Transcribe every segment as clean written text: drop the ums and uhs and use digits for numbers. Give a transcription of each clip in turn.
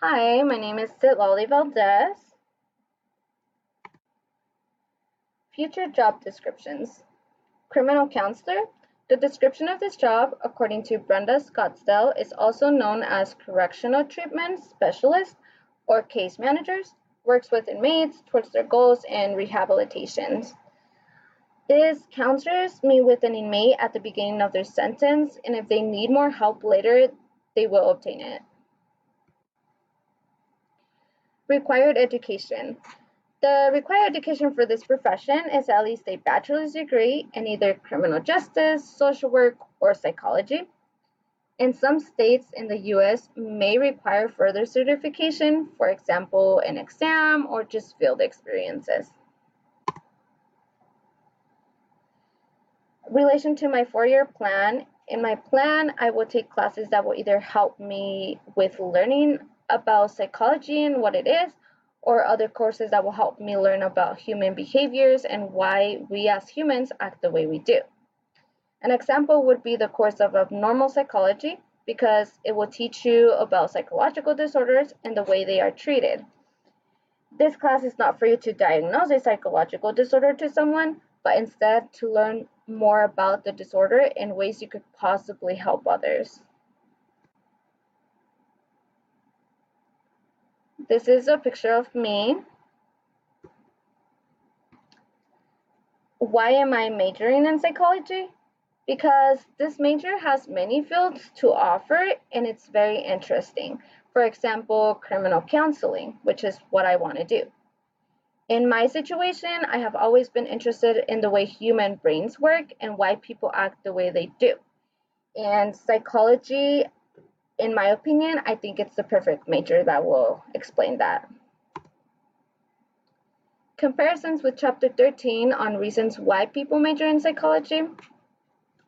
Hi, my name is Citlali Valdez. Future job descriptions. Criminal counselor. The description of this job, according to Brenda Scottsdale, is also known as correctional treatment specialist or case managers, works with inmates towards their goals and rehabilitations. These counselors meet with an inmate at the beginning of their sentence, and if they need more help later, they will obtain it. Required education. The required education for this profession is at least a bachelor's degree in either criminal justice, social work, or psychology. In some states in the US may require further certification, for example, an exam or just field experiences. Relation to my 4-year plan, in my plan, I will take classes that will either help me with learning about psychology and what it is, or other courses that will help me learn about human behaviors and why we as humans act the way we do. An example would be the course of abnormal psychology, because it will teach you about psychological disorders and the way they are treated. This class is not for you to diagnose a psychological disorder to someone, but instead to learn more about the disorder and ways you could possibly help others. This is a picture of me. Why am I majoring in psychology? Because this major has many fields to offer and it's very interesting. For example, criminal counseling, which is what I want to do. In my situation, I have always been interested in the way human brains work and why people act the way they do. And psychology, in my opinion, I think it's the perfect major that will explain that. Comparisons with chapter 13 on reasons why people major in psychology.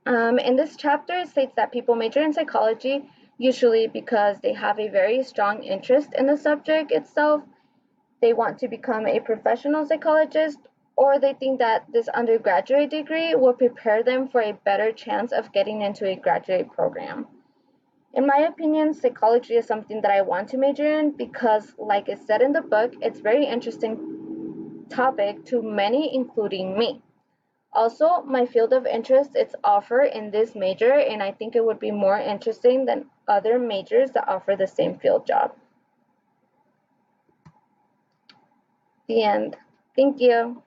In this chapter, it states that people major in psychology usually because they have a very strong interest in the subject itself. They want to become a professional psychologist, or they think that this undergraduate degree will prepare them for a better chance of getting into a graduate program. In my opinion, psychology is something that I want to major in because, like it said in the book, it's very interesting topic to many, including me. Also, my field of interest is offer in this major, and I think it would be more interesting than other majors that offer the same field job. The end. Thank you.